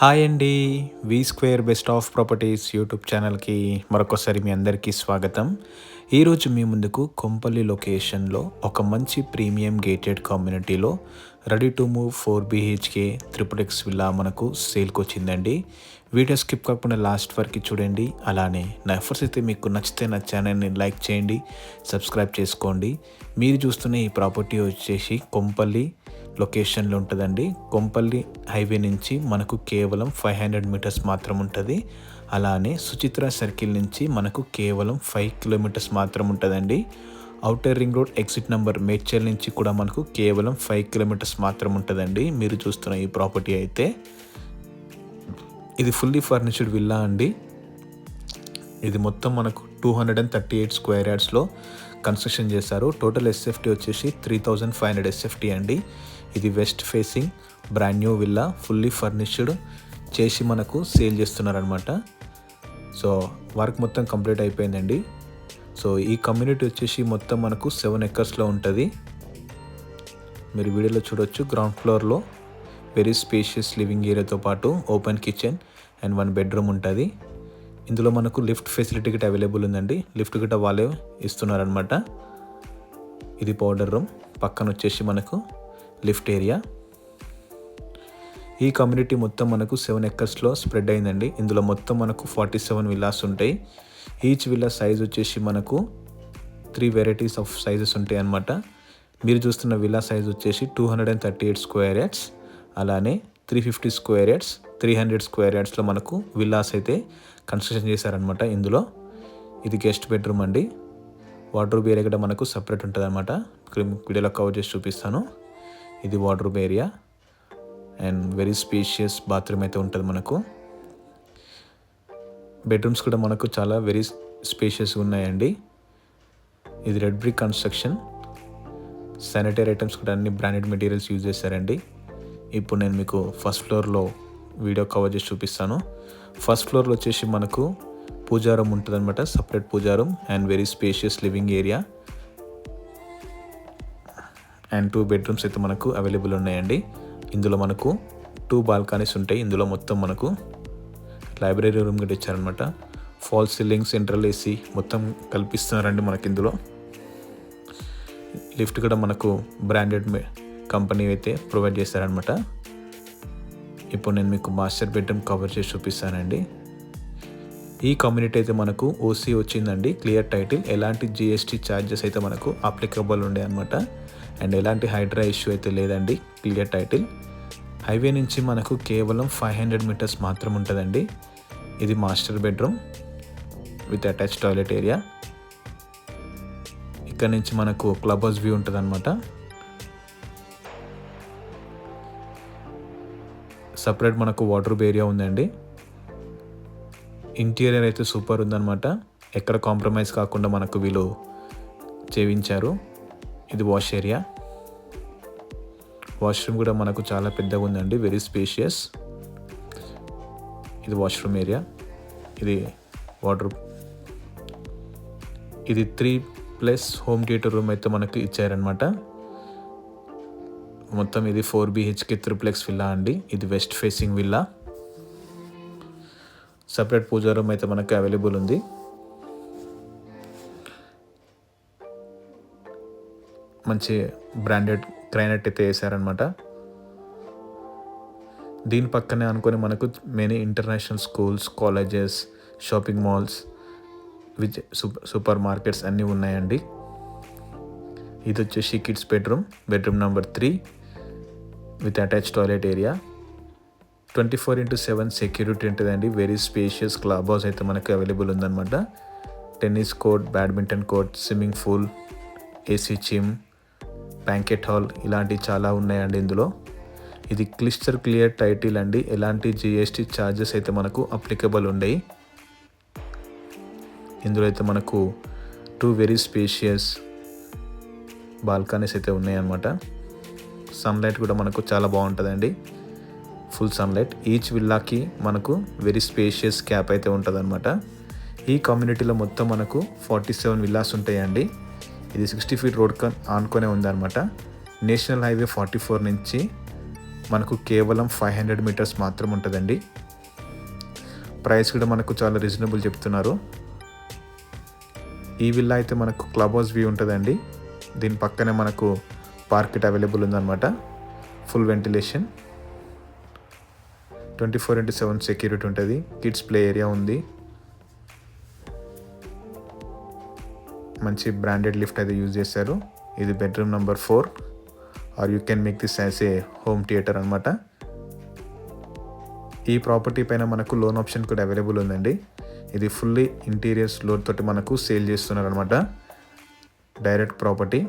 Hi అండి. V square best of properties YouTube ఛానల్కి మరొకసారి మీ అందరికీ స్వాగతం. ఈరోజు మీ ముందుకు కొంపల్లి లొకేషన్లో ఒక మంచి ప్రీమియం గేటెడ్ కమ్యూనిటీలో ready to move 4 BHK triple villa మనకు సేల్కి వచ్చిందండి. వీడియో స్కిప్ కాకుండా లాస్ట్ వరకు చూడండి. అలానే నా ఎఫర్ట్స్ అయితే మీకు నచ్చితే నా ఛానల్ని లైక్ చేయండి, సబ్స్క్రైబ్ చేసుకోండి. మీరు చూస్తున్న ఈ ప్రాపర్టీ వచ్చేసి కొంపల్లి లొకేషన్లో ఉంటుందండి. కొంపల్లి హైవే నుంచి మనకు కేవలం 500 మీటర్స్ మాత్రం ఉంటుంది. అలానే సుచిత్ర సర్కిల్ నుంచి మనకు కేవలం 5 కిలోమీటర్స్ మాత్రం ఉంటుందండి. Outer ring road exit number Medchal నుంచి కూడా మనకు కేవలం 5 కిలోమీటర్స్ మాత్రం ఉంటుందండి. మీరు చూస్తున్న ఈ ప్రాపర్టీ అయితే ఇది ఫుల్లీ ఫర్నిచర్డ్ విల్లా అండి. ఇది మొత్తం మనకు 238 స్క్వేర్ యార్డ్స్లో కన్స్ట్రక్షన్ చేశారు. టోటల్ ఎస్ఎఫ్టీ వచ్చేసి 3500 ఎస్ఎఫ్టీ అండి. ఇది west facing brand new villa fully furnished చేసి మనకు సేల్ చేస్తున్నారనమాట. సో వర్క్ మొత్తం కంప్లీట్ అయిపోయిందండి. సో ఈ కమ్యూనిటీ వచ్చేసి మొత్తం మనకు 7 ఎకర్స్లో ఉంటుంది. మీరు వీడియోలో చూడొచ్చు. గ్రౌండ్ ఫ్లోర్లో వెరీ స్పేషియస్ లివింగ్ ఏరియాతో పాటు ఓపెన్ కిచెన్ అండ్ 1 బెడ్రూమ్ ఉంటుంది. ఇందులో మనకు లిఫ్ట్ ఫెసిలిటీ గిట్ట అవైలబుల్ ఉందండి. లిఫ్ట్ గిట్ట వాళ్ళే ఇస్తున్నారనమాట. ఇది పౌడర్ రూమ్, పక్కన వచ్చేసి మనకు లిఫ్ట్ ఏరియా. ఈ కమ్యూనిటీ మొత్తం మనకు 7 ఎకర్స్లో స్ప్రెడ్ అయిందండి. ఇందులో మొత్తం మనకు 47 విల్లాస్ ఉంటాయి. ఈచ్ విల్లా సైజ్ వచ్చేసి మనకు 3 వెరైటీస్ ఆఫ్ సైజెస్ ఉంటాయి అన్నమాట. మీరు చూస్తున్న విల్లా సైజ్ వచ్చేసి 238 స్క్వేర్ యార్డ్స్, అలానే 350 స్క్వేర్ యార్డ్స్, 300 స్క్వేర్ యార్డ్స్లో మనకు విల్లాస్ అయితే కన్స్ట్రక్షన్ చేశారనమాట. ఇందులో ఇది గెస్ట్ బెడ్రూమ్ అండి. వార్డ్రోబ్ ఏరియా కూడా మనకు సపరేట్ ఉంటుంది అనమాట. వీడియోలో కవర్ చేసి చూపిస్తాను. ఇది wardrobe area and very spacious bathroom అయితే ఉంటుంది మనకు. బెడ్రూమ్స్ కూడా మనకు చాలా వెరీ స్పేషియస్గా ఉన్నాయండి. ఇది red brick construction. Sanitary items కూడా అన్ని బ్రాండెడ్ మెటీరియల్స్ యూజ్ చేశారండి. ఇప్పుడు నేను మీకు ఫస్ట్ ఫ్లోర్లో వీడియో కవర్ చేసి చూపిస్తాను. ఫస్ట్ ఫ్లోర్లో వచ్చేసి మనకు పూజా రూమ్ ఉంటుంది అనమాట. Separate puja room and very spacious living area and 2 bedrooms అయితే మనకు అవైలబుల్ ఉన్నాయండి. ఇందులో మనకు 2 బాల్కనీస్ ఉంటాయి. ఇందులో మొత్తం మనకు లైబ్రరీ రూమ్ కూడా ఇచ్చారనమాట. ఫాల్ సీలింగ్, సెంట్రల్ ఏసీ మొత్తం కల్పిస్తున్నారండి మనకి. ఇందులో లిఫ్ట్ కూడా మనకు బ్రాండెడ్ కంపెనీ అయితే ప్రొవైడ్ చేస్తారనమాట. ఇప్పుడు నేను మీకు మాస్టర్ బెడ్రూమ్ కవర్ చేసి చూపిస్తానండి. ఈ కమ్యూనిటీ అయితే మనకు ఓసీ వచ్చిందండి, క్లియర్ టైటిల్. ఎలాంటి జిఎస్టీ ఛార్జెస్ అయితే మనకు అప్లికబుల్ ఉండే అనమాట. అండ్ ఎలాంటి హైడ్రా ఇష్యూ అయితే లేదండి. Clear title. హైవే నుంచి మనకు కేవలం 500 మీటర్స్ మాత్రం ఉంటుందండి. ఇది master bedroom with attach toilet area. ఇక్కడ నుంచి మనకు క్లబ్ హౌస్ వ్యూ ఉంటుంది అనమాట. సపరేట్ మనకు వార్డ్రోబ్ ఏరియా ఉందండి. ఇంటీరియర్ అయితే సూపర్ ఉందన్నమాట. ఎక్కడ కాంప్రమైజ్ కాకుండా మనకు వీళ్ళు చేయించారు. ఇది వాష్ ఏరియా. వాష్రూమ్ కూడా మనకు చాలా పెద్దగా ఉందండి, వెరీ స్పేషియస్. ఇది వాష్రూమ్ ఏరియా. ఇది వార్డ్రోబ్. ఇది 3+ హోమ్ థియేటర్ రూమ్ అయితే మనకు ఇచ్చారనమాట. మొత్తం ఇది 4 BHK త్రిప్లెక్స్ విల్లా అండి. ఇది west facing villa. Separate puja room అయితే మనకు అవైలబుల్ ఉంది. మంచి బ్రాండెడ్ గ్రానైట్ అయితే వేసారనమాట. దీని పక్కనే అనుకొని మనకు many international schools, colleges, shopping malls, super markets అన్నీ ఉన్నాయండి. ఇది వచ్చేసి kids bedroom number 3 with attach toilet area. 24/7 security ఉంటుందండి. వెరీ స్పేషియస్ క్లబ్ హౌస్ అయితే మనకు అవైలబుల్ ఉందన్నమాట. Tennis court, badminton court, swimming pool, AC gym, banquet hall ఇలాంటివి చాలా ఉన్నాయండి ఇందులో. ఇది క్లియర్ టైటిల్ అండి. ఎలాంటి జిఎస్టీ ఛార్జెస్ అయితే మనకు అప్లికబుల్ ఉండయి. ఇందులో అయితే మనకు 2 వెరీ స్పేషియస్ బాల్కనీస్ అయితే ఉన్నాయన్నమాట. సన్లైట్ కూడా మనకు చాలా బాగుంటుందండి, ఫుల్ సన్లైట్. ఈచ్ విల్లాకి మనకు వెరీ స్పేషియస్ క్యాప్ అయితే ఉంటుంది అనమాట. ఈ కమ్యూనిటీలో మొత్తం మనకు 47 విల్లాస్ ఉంటాయండి. ఇది 60 ఫీట్ రోడ్ ఆనుకొనే ఉందన్నమాట. నేషనల్ హైవే 44 నుంచి మనకు కేవలం 500 మీటర్స్ మాత్రం ఉంటుందండి. ప్రైస్ కూడా మనకు చాలా రీజనబుల్ చెప్తున్నారు. ఈ విల్లా అయితే మనకు క్లబ్ హౌస్ వ్యూ ఉంటుందండి. దీని పక్కనే మనకు పార్కెట్ అవైలబుల్ ఉందన్నమాట. ఫుల్ వెంటిలేషన్, 24/7 సెక్యూరిటీ ఉంటుంది. కిడ్స్ ప్లే ఏరియా ఉంది. మంచి బ్రాండెడ్ లిఫ్ట్ అయితే యూజ్ చేశారు. ఇది bedroom number 4 or you can make this as a home theatre అనమాట. ఈ ప్రాపర్టీ పైన మనకు లోన్ ఆప్షన్ కూడా అవైలబుల్ ఉందండి. ఇది ఫుల్లీ ఇంటీరియర్స్ లోన్ తోటి మనకు సేల్ చేస్తున్నారు అనమాట. Direct property.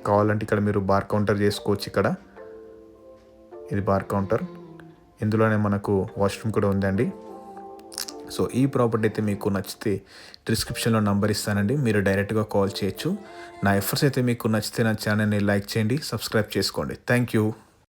కావాలంటే ఇక్కడ మీరు బార్ కౌంటర్ చేసుకోవచ్చు. ఇది బార్ కౌంటర్. ఇందులోనే మనకు వాష్రూమ్ కూడా ఉందండి. సో ఈ ప్రాపర్టీ అయితే మీకు నచ్చితే డిస్క్రిప్షన్లో నంబర్ ఇస్తానండి, మీరు డైరెక్ట్గా కాల్ చేయొచ్చు. నా ఎఫర్ట్స్ అయితే మీకు నచ్చితే నా ఛానల్ని లైక్ చేయండి, సబ్స్క్రైబ్ చేసుకోండి. Thank you.